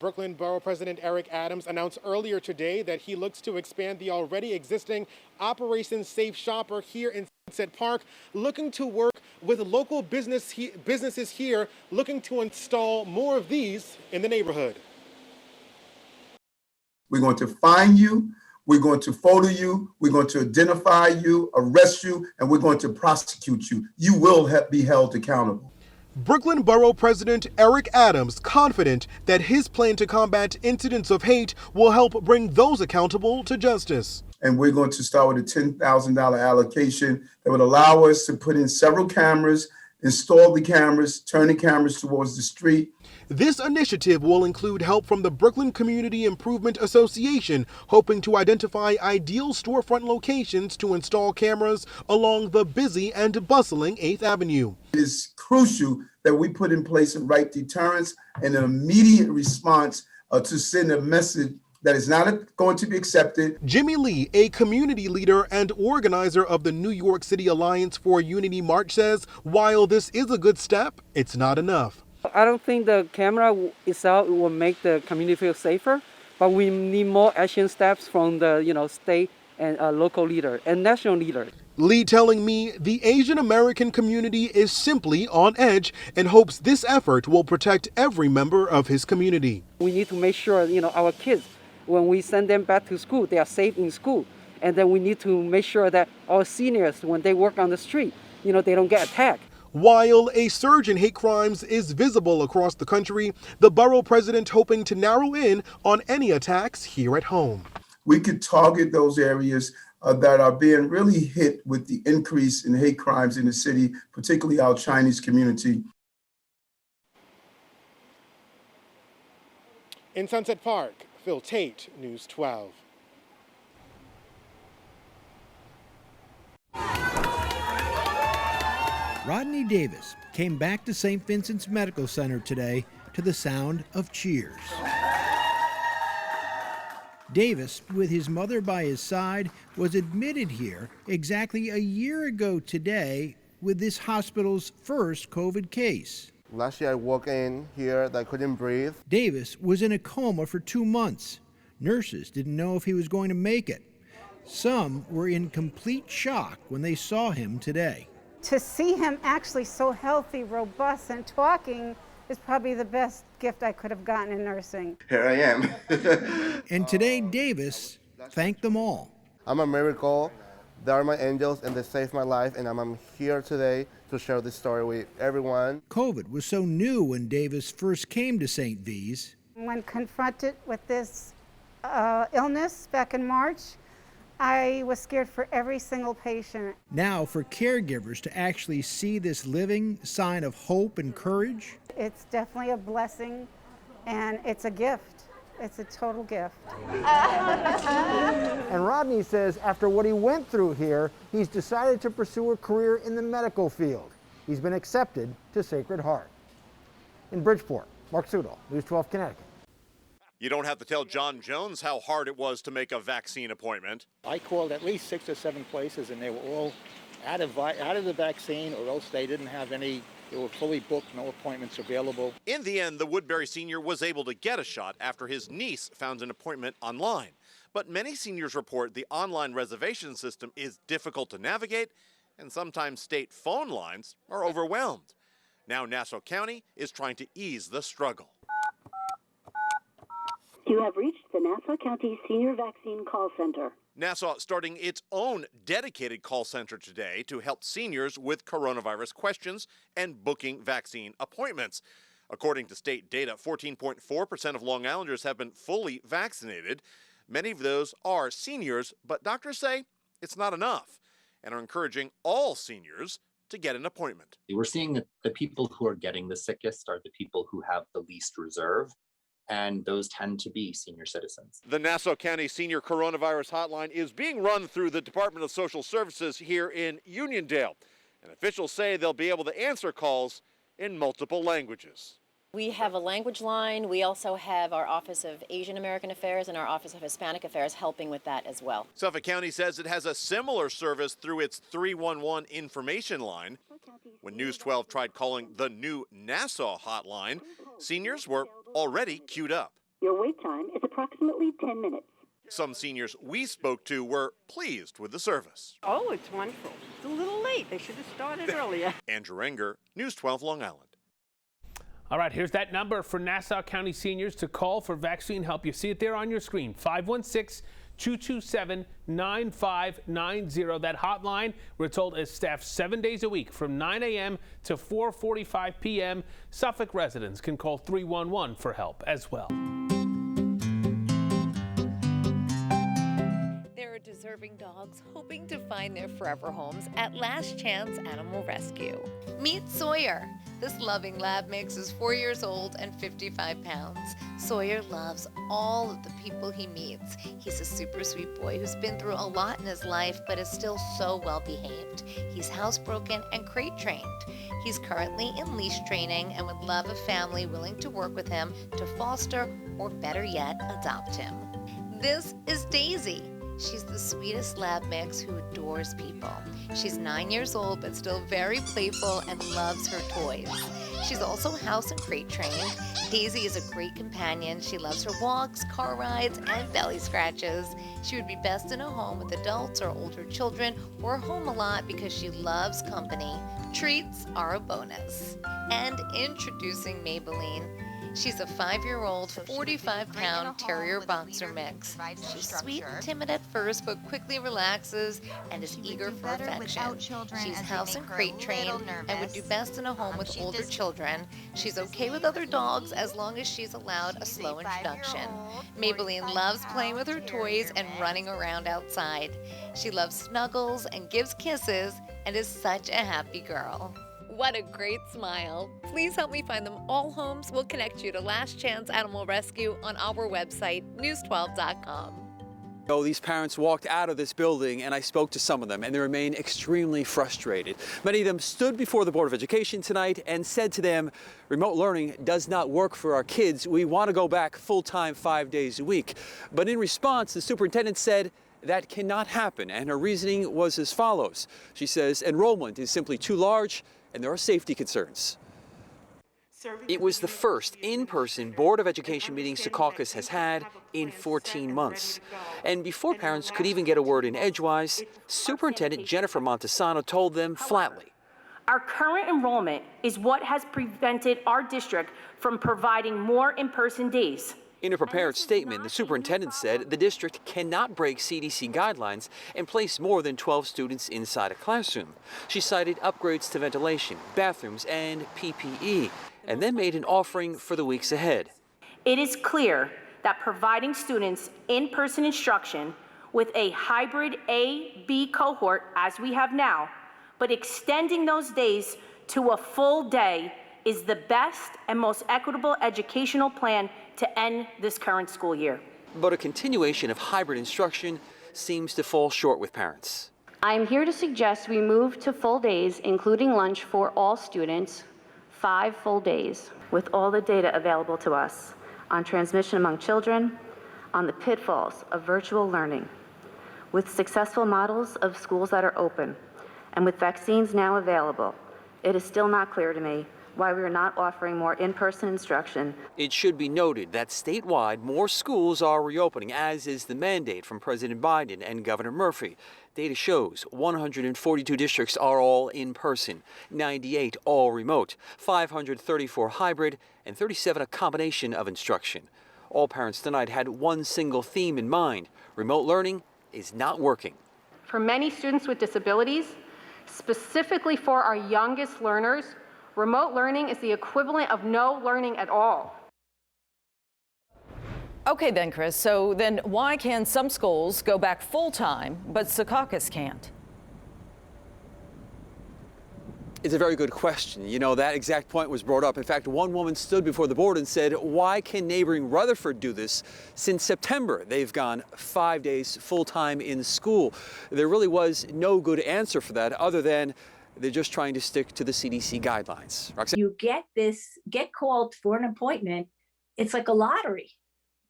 Brooklyn Borough President Eric Adams announced earlier today that he looks to expand the already existing Operation Safe Shopper here in Sunset Park, looking to work with local businesses here, looking to install more of these in the neighborhood. We're going to find you, we're going to photo you, we're going to identify you, arrest you, and we're going to prosecute you. You will be held accountable. Brooklyn Borough President Eric Adams confident that his plan to combat incidents of hate will help bring those accountable to justice. And we're going to start with a $10,000 allocation that would allow us to put in several cameras, install the cameras, turn the cameras towards the street. This initiative will include help from the Brooklyn Community Improvement Association, hoping to identify ideal storefront locations to install cameras along the busy and bustling 8th Avenue. It is crucial that we put in place the right deterrence and an immediate response to send a message that is not going to be accepted. Jimmy Lee, a community leader and organizer of the New York City Alliance for Unity March, says while this is a good step, it's not enough. I don't think the camera itself will make the community feel safer, but we need more action steps from the state and local leader and national leader. Lee telling me the Asian American community is simply on edge and hopes this effort will protect every member of his community. We need to make sure our kids, when we send them back to school, they are safe in school. And then we need to make sure that our seniors, when they work on the street, they don't get attacked. While a surge in hate crimes is visible across the country, the borough president hoping to narrow in on any attacks here at home. We could target those areas that are being really hit with the increase in hate crimes in the city, particularly our Chinese community. In Sunset Park, Phil Tate, News 12. Rodney Davis came back to St. Vincent's Medical Center today to the sound of cheers. Davis, with his mother by his side, was admitted here exactly a year ago today with this hospital's first COVID case. Last year I walked in here, I couldn't breathe. Davis was in a coma for 2 months. Nurses didn't know if he was going to make it. Some were in complete shock when they saw him today. To see him actually so healthy, robust, and talking is probably the best gift I could have gotten in nursing. Here I am. And today, Davis thanked them all. I'm a miracle. They are my angels and they saved my life, and I'm here today to share this story with everyone. COVID was so new when Davis first came to St. V's. When confronted with this illness back in March, I was scared for every single patient. Now, for caregivers to actually see this living sign of hope and courage. It's definitely a blessing, and it's a gift. It's a total gift. And Rodney says after what he went through here, he's decided to pursue a career in the medical field. He's been accepted to Sacred Heart. In Bridgeport, Mark Sudol, News 12 Connecticut. You don't have to tell John Jones how hard it was to make a vaccine appointment. I called at least 6 or 7 places, and they were all out of the vaccine, or else they didn't have any. They were fully booked, no appointments available. In the end, the Woodbury senior was able to get a shot after his niece found an appointment online. But many seniors report the online reservation system is difficult to navigate, and sometimes state phone lines are overwhelmed. Now Nassau County is trying to ease the struggle. You have reached the Nassau County Senior Vaccine Call Center. Nassau starting its own dedicated call center today to help seniors with coronavirus questions and booking vaccine appointments. According to state data, 14.4% of Long Islanders have been fully vaccinated. Many of those are seniors, but doctors say it's not enough and are encouraging all seniors to get an appointment. We're seeing that the people who are getting the sickest are the people who have the least reserve, and those tend to be senior citizens. The Nassau County Senior Coronavirus Hotline is being run through the Department of Social Services here in Uniondale, and officials say they'll be able to answer calls in multiple languages. We have a language line. We also have our Office of Asian American Affairs and our Office of Hispanic Affairs helping with that as well. Suffolk County says it has a similar service through its 311 information line. When News 12 tried calling the new Nassau hotline, seniors were already queued up. Your wait time is approximately 10 minutes. Some seniors we spoke to were pleased with the service. Oh, it's wonderful. It's a little late. They should have started earlier. Andrew Renger, News 12 Long Island. All right, here's that number for Nassau County seniors to call for vaccine help. You see it there on your screen, 516-227-9590. That hotline, we're told, is staffed 7 days a week from 9 a.m. to 4:45 p.m. Suffolk residents can call 311 for help as well. There are deserving dogs hoping to find their forever homes at Last Chance Animal Rescue. Meet Sawyer. This loving lab mix is 4 years old and 55 pounds. Sawyer loves all of the people he meets. He's a super sweet boy who's been through a lot in his life, but is still so well behaved. He's housebroken and crate trained. He's currently in leash training and would love a family willing to work with him to foster, or better yet, adopt him. This is Daisy. She's the sweetest lab mix who adores people. She's 9 years old, but still very playful and loves her toys. She's also house and crate trained. Daisy is a great companion. She loves her walks, car rides, and belly scratches. She would be best in a home with adults or older children, or home a lot because she loves company. Treats are a bonus. And introducing Maybelline. She's a 5-year-old, 45-pound terrier boxer mix. She's sweet and timid at first, but quickly relaxes and is eager for affection. She's house and crate trained and would do best in a home with older children. She's okay with other dogs as long as she's allowed a slow introduction. Maybelline loves playing with her toys and running around outside. She loves snuggles and gives kisses and is such a happy girl. What a great smile. Please help me find them all homes. We'll connect you to Last Chance Animal Rescue on our website, news12.com. So these parents walked out of this building, and I spoke to some of them, and they remain extremely frustrated. Many of them stood before the Board of Education tonight and said to them, remote learning does not work for our kids. We want to go back full-time 5 days a week. But in response, the superintendent said that cannot happen, and her reasoning was as follows. She says enrollment is simply too large, and there are safety concerns. It was the first in-person Board of Education meeting Secaucus has had in 14 months. And before parents could even get a word in edgewise, Superintendent Jennifer Montesano told them flatly, our current enrollment is what has prevented our district from providing more in-person days. In a prepared statement, the superintendent said the district cannot break CDC guidelines and place more than 12 students inside a classroom. She cited upgrades to ventilation, bathrooms, and PPE, and then made an offering for the weeks ahead. It is clear that providing students in-person instruction with a hybrid A-B cohort, as we have now, but extending those days to a full day is the best and most equitable educational plan to end this current school year. But a continuation of hybrid instruction seems to fall short with parents. I'm here to suggest we move to full days, including lunch for all students, 5 full days. With all the data available to us on transmission among children, on the pitfalls of virtual learning, with successful models of schools that are open, and with vaccines now available, it is still not clear to me why we are not offering more in-person instruction. It should be noted that statewide, more schools are reopening, as is the mandate from President Biden and Governor Murphy. Data shows 142 districts are all in person, 98 all remote, 534 hybrid, and 37 a combination of instruction. All parents tonight had one single theme in mind: remote learning is not working. For many students with disabilities, specifically for our youngest learners, remote learning is the equivalent of no learning at all. Okay then, Chris, so then why can some schools go back full-time, but Secaucus can't? It's a very good question. You know, that exact point was brought up. In fact, one woman stood before the board and said, why can neighboring Rutherford do this? Since September, they've gone 5 days full-time in school. There really was no good answer for that other than they're just trying to stick to the CDC guidelines. Roxanne? You get called for an appointment. It's like a lottery.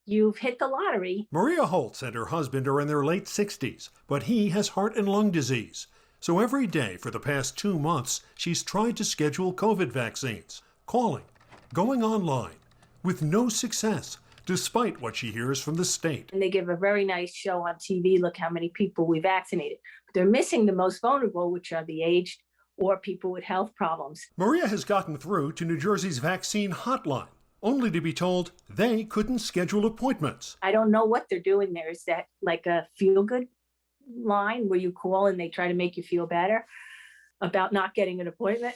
You've hit the lottery. Maria Holtz and her husband are in their late 60s, but he has heart and lung disease. So every day for the past 2 months, she's tried to schedule COVID vaccines, calling, going online, with no success, despite what she hears from the state. And they give a very nice show on TV, look how many people we vaccinated. But they're missing the most vulnerable, which are the aged or people with health problems. Maria has gotten through to New Jersey's vaccine hotline, only to be told they couldn't schedule appointments. I don't know what they're doing there. Is that like a feel-good line where you call and they try to make you feel better about not getting an appointment?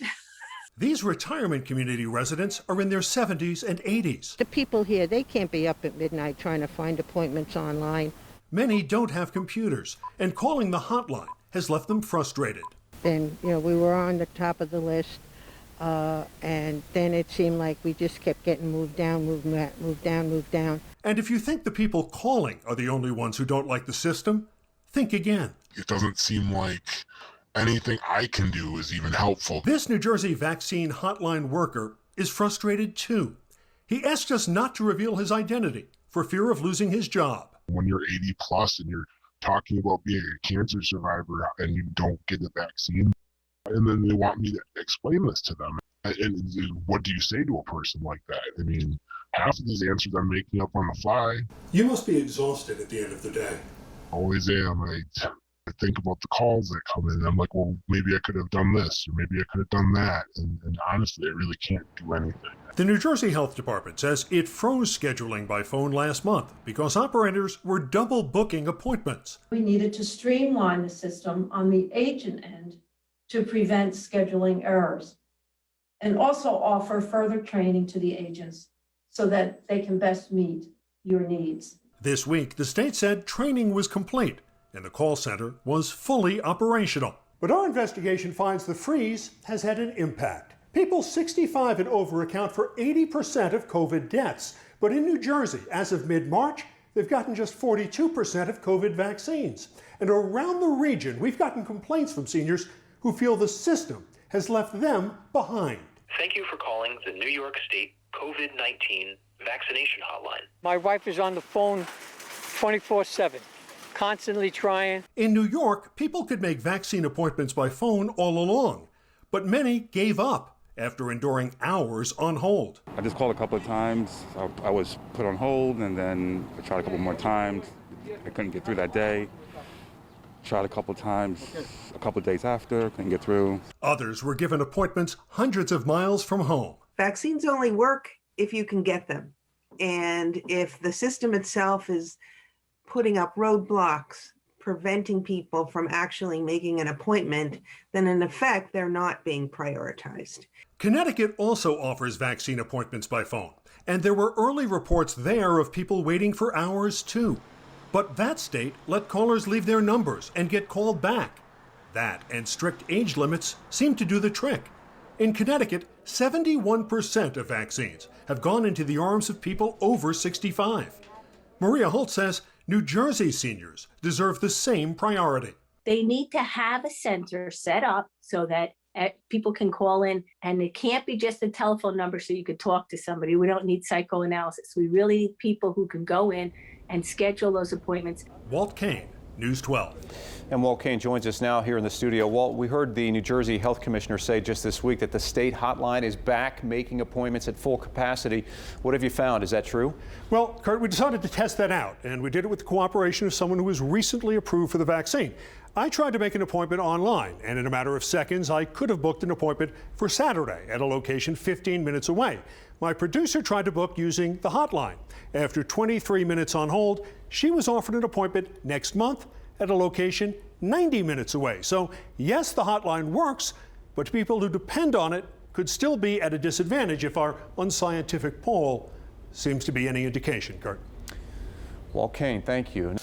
These retirement community residents are in their 70s and 80s. The people here, they can't be up at midnight trying to find appointments online. Many don't have computers, and calling the hotline has left them frustrated. And, we were on the top of the list, and then it seemed like we just kept getting moved down, moved down. And if you think the people calling are the only ones who don't like the system, think again. It doesn't seem like anything I can do is even helpful. This New Jersey vaccine hotline worker is frustrated too. He asked us not to reveal his identity for fear of losing his job. When you're 80 plus and you're talking about being a cancer survivor and you don't get the vaccine, and then they want me to explain this to them. And what do you say to a person like that? I mean, half of these answers I'm making up on the fly. You must be exhausted at the end of the day. Always am. I think about the calls that come in. I'm like, well, maybe I could have done this, or maybe I could have done that. And honestly, I really can't do anything. The New Jersey Health Department says it froze scheduling by phone last month because operators were double booking appointments. We needed to streamline the system on the agent end to prevent scheduling errors, and also offer further training to the agents so that they can best meet your needs. This week, the state said training was complete and the call center was fully operational. But our investigation finds the freeze has had an impact. People 65 and over account for 80% of COVID deaths. But in New Jersey, as of mid-March, they've gotten just 42% of COVID vaccines. And around the region, we've gotten complaints from seniors who feel the system has left them behind. Thank you for calling the New York State COVID-19 vaccination hotline. My wife is on the phone 24/7. Constantly trying. In New York, people could make vaccine appointments by phone all along, but many gave up after enduring hours on hold. I just called a couple of times. I was put on hold, and then I tried a couple more times. I couldn't get through that day. Tried a couple of times, a couple of days after, couldn't get through. Others were given appointments hundreds of miles from home. Vaccines only work if you can get them. And if the system itself is putting up roadblocks, preventing people from actually making an appointment, then in effect, they're not being prioritized. Connecticut also offers vaccine appointments by phone, and there were early reports there of people waiting for hours too. But that state let callers leave their numbers and get called back. That and strict age limits seem to do the trick. In Connecticut, 71% of vaccines have gone into the arms of people over 65. Maria Holt says New Jersey seniors deserve the same priority. They need to have a center set up so that people can call in, and it can't be just a telephone number so you could talk to somebody. We don't need psychoanalysis. We really need people who can go in and schedule those appointments. Walt Kane, News 12. And Walt Kane joins us now here in the studio. Walt, we heard the New Jersey Health Commissioner say just this week that the state hotline is back making appointments at full capacity. What have you found? Is that true? Well, Kurt, we decided to test that out, and we did it with the cooperation of someone who was recently approved for the vaccine. I tried to make an appointment online, and in a matter of seconds, I could have booked an appointment for Saturday at a location 15 minutes away. My producer tried to book using the hotline. After 23 minutes on hold, she was offered an appointment next month at a location 90 minutes away. So, yes, the hotline works, but people who depend on it could still be at a disadvantage if our unscientific poll seems to be any indication, Kurt. Walt Kane, thank you.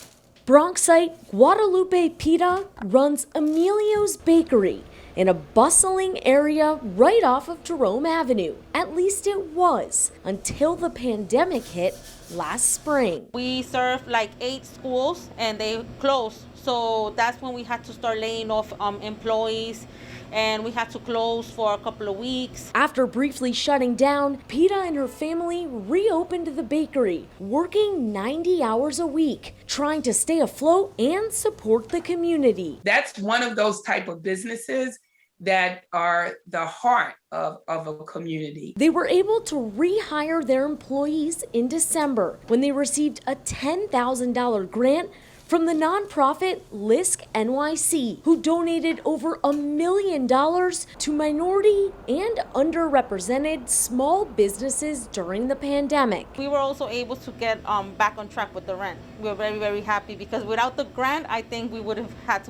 Bronxite Guadalupe Pita runs Emilio's Bakery in a bustling area right off of Jerome Avenue. At least it was, until the pandemic hit last spring. We serve like 8 schools and they closed. So that's when we had to start laying off employees, and we had to close for a couple of weeks. After briefly shutting down, Pita and her family reopened the bakery, working 90 hours a week, trying to stay afloat and support the community. That's one of those type of businesses that are the heart of a community. They were able to rehire their employees in December when they received a $10,000 grant from the nonprofit LISC NYC, who donated over $1 million to minority and underrepresented small businesses during the pandemic. We were also able to get back on track with the rent. We were very, very happy because without the grant, I think we would have had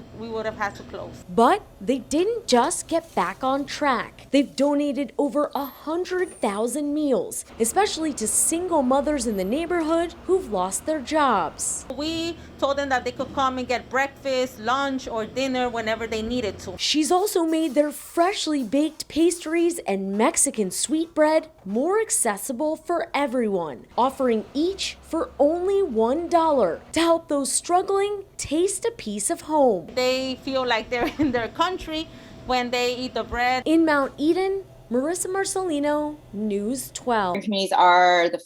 to close. But they didn't just get back on track. They've donated over 100,000 meals, especially to single mothers in the neighborhood who've lost their jobs. We told them that they could come and get breakfast, lunch, or dinner whenever they needed to. She's also made their freshly baked pastries and Mexican sweetbread more accessible for everyone, offering each for only $1 to help those struggling taste a piece of home. They feel like they're in their country when they eat the bread. In Mount Eden, Marissa Marcelino, News 12. Communities are the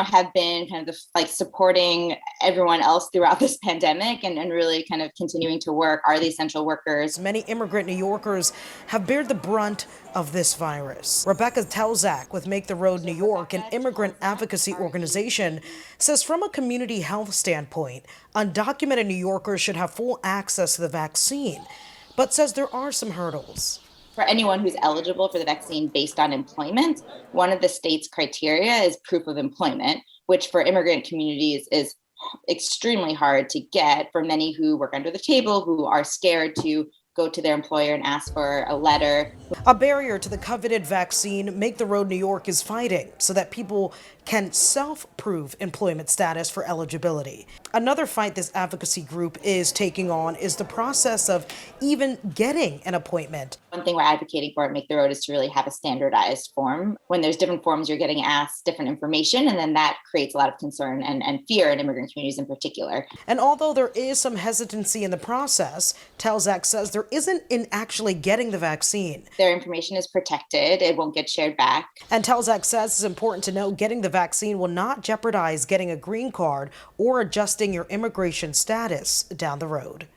have been kind of supporting everyone else throughout this pandemic and really kind of continuing to work, are the essential workers. Many immigrant New Yorkers have bared the brunt of this virus. Rebecca Telzak with Make the Road New York, an immigrant advocacy organization, says from a community health standpoint, undocumented New Yorkers should have full access to the vaccine, but says there are some hurdles. For anyone who's eligible for the vaccine based on employment, one of the state's criteria is proof of employment, which for immigrant communities is extremely hard to get for many who work under the table, who are scared to go to their employer and ask for a letter. A barrier to the coveted vaccine Make the Road New York is fighting so that people can self-prove employment status for eligibility. Another fight this advocacy group is taking on is the process of even getting an appointment. One thing we're advocating for at Make the Road is to really have a standardized form. When there's different forms, you're getting asked different information, and then that creates a lot of concern and fear in immigrant communities in particular. And although there is some hesitancy in the process, Telzak says there isn't in actually getting the vaccine. Their information is protected. It won't get shared back. And Telzak says it's important to know getting the vaccine will not jeopardize getting a green card or adjusting your immigration status down the road.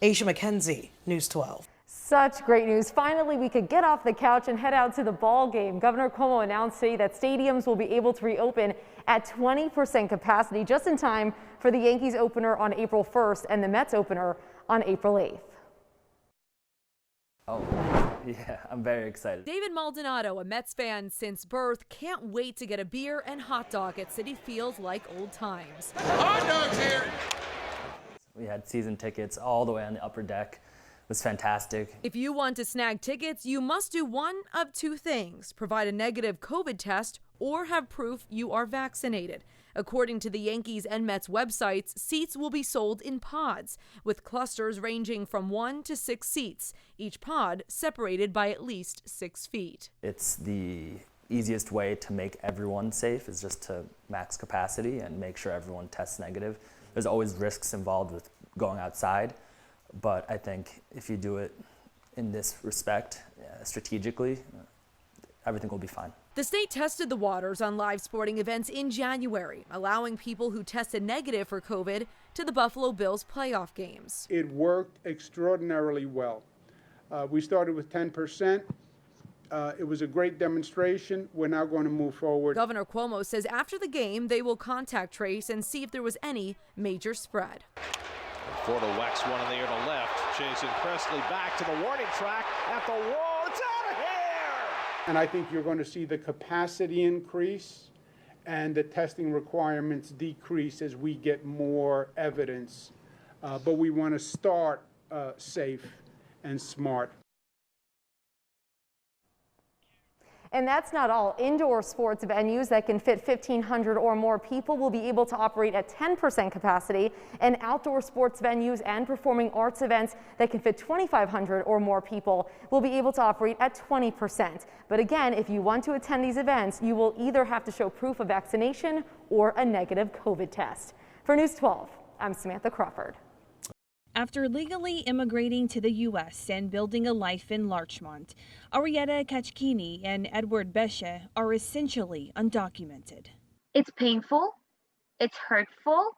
Aisha McKenzie, News 12. Such great news. Finally, we could get off the couch and head out to the ball game. Governor Cuomo announced today that stadiums will be able to reopen at 20% capacity just in time for the Yankees opener on April 1st and the Mets opener on April 8th. Oh, yeah, I'm very excited. David Maldonado, a Mets fan since birth, can't wait to get a beer and hot dog at Citi Field like old times. Hot dogs here! We had season tickets all the way on the upper deck. It was fantastic. If you want to snag tickets, you must do one of two things: provide a negative COVID test or have proof you are vaccinated. According to the Yankees and Mets websites, seats will be sold in pods, with clusters ranging from 1 to 6 seats, each pod separated by at least 6 feet. It's the easiest way to make everyone safe is just to max capacity and make sure everyone tests negative. There's always risks involved with going outside, but I think if you do it in this respect, strategically, everything will be fine. The state tested the waters on live sporting events in January, allowing people who tested negative for COVID to the Buffalo Bills playoff games. It worked extraordinarily well. We started with 10%. It was a great demonstration. We're now going to move forward. Governor Cuomo says after the game, they will contact Trace and see if there was any major spread. Ford whacks one in the air to left. Jason Presley back to the warning track at the wall. It's out of here! And I think you're going to see the capacity increase and the testing requirements decrease as we get more evidence. But we want to start safe and smart. And that's not all. Indoor sports venues that can fit 1,500 or more people will be able to operate at 10% capacity, and outdoor sports venues and performing arts events that can fit 2,500 or more people will be able to operate at 20%. But again, if you want to attend these events, you will either have to show proof of vaccination or a negative COVID test. For News 12, I'm Samantha Crawford. After legally immigrating to the U.S. and building a life in Larchmont, Arietta Kachkini and Edward Beshe are essentially undocumented. It's painful, it's hurtful,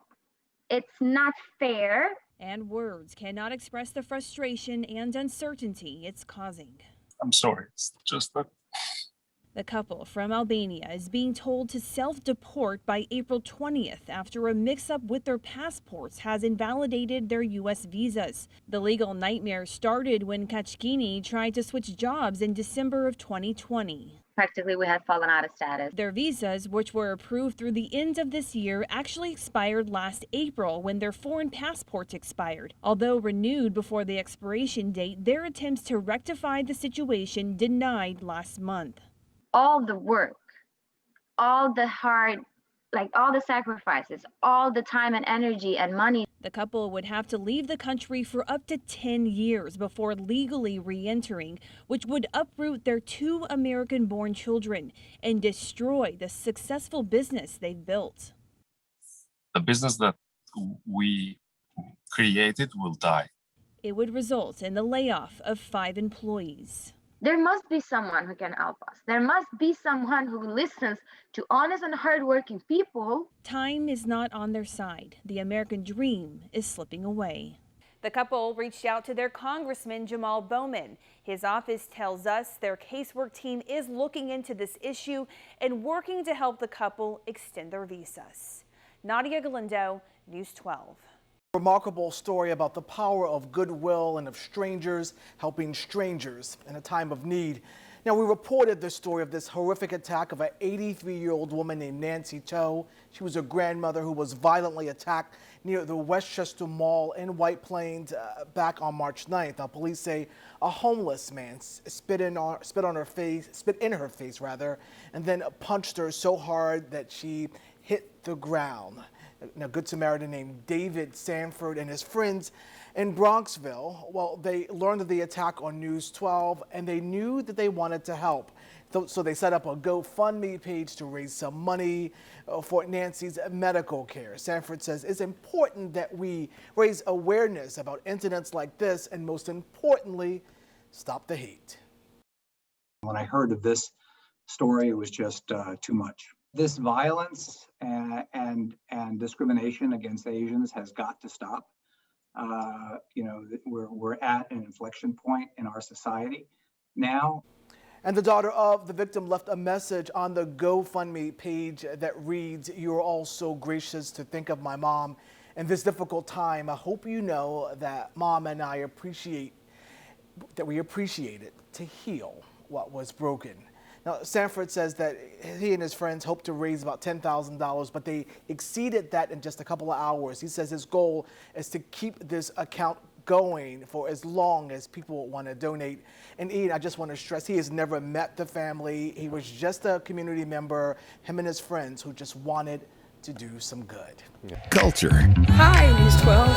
it's not fair. And words cannot express the frustration and uncertainty it's causing. I'm sorry. It's just that. The couple from Albania is being told to self-deport by April 20th after a mix-up with their passports has invalidated their U.S. visas. The legal nightmare started when Kachkini tried to switch jobs in December of 2020. Practically, we had fallen out of status. Their visas, which were approved through the end of this year, actually expired last April when their foreign passports expired. Although renewed before the expiration date, their attempts to rectify the situation denied last month. All the work, all the hard, all the sacrifices, all the time and energy and money. The couple would have to leave the country for up to 10 years before legally re-entering, which would uproot their 2 American-born children and destroy the successful business they've built. The business that we created will die. It would result in the layoff of 5 employees. There must be someone who can help us. There must be someone who listens to honest and hardworking people. Time is not on their side. The American dream is slipping away. The couple reached out to their Congressman Jamal Bowman. His office tells us their casework team is looking into this issue and working to help the couple extend their visas. Nadia Galindo, News 12. Remarkable story about the power of goodwill and of strangers helping strangers in a time of need. Now, we reported the story of this horrific attack of an 83-year-old woman named Nancy Toe. She was a grandmother who was violently attacked near the Westchester Mall in White Plains back on March 9th. Now, police say a homeless man spit in her face, and then punched her so hard that she hit the ground. Now, Good Samaritan named David Sanford and his friends in Bronxville, well, they learned of the attack on News 12, and they knew that they wanted to help. So they set up a GoFundMe page to raise some money for Nancy's medical care. Sanford says it's important that we raise awareness about incidents like this, and most importantly, stop the hate. When I heard of this story, it was just too much. This violence and discrimination against Asians has got to stop. We're at an inflection point in our society now. And the daughter of the victim left a message on the GoFundMe page that reads, "You are all so gracious to think of my mom in this difficult time. I hope you know that Mom and I appreciate it to heal what was broken." Now, Sanford says that he and his friends hope to raise about $10,000, but they exceeded that in just a couple of hours. He says his goal is to keep this account going for as long as people want to donate. And Ian, I just want to stress, he has never met the family. He was just a community member, him and his friends, who just wanted to do some good. Culture. Hi, News 12.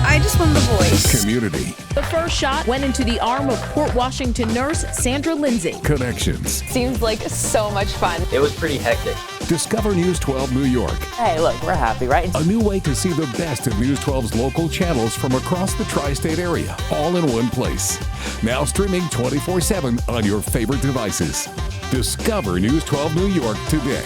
I just won The Voice. Community. The first shot went into the arm of Port Washington nurse Sandra Lindsay. Connections. Seems like so much fun. It was pretty hectic. Discover News 12 New York. Hey, look, we're happy, right? A new way to see the best of News 12's local channels from across the tri-state area, all in one place. Now streaming 24/7 on your favorite devices. Discover News 12 New York today.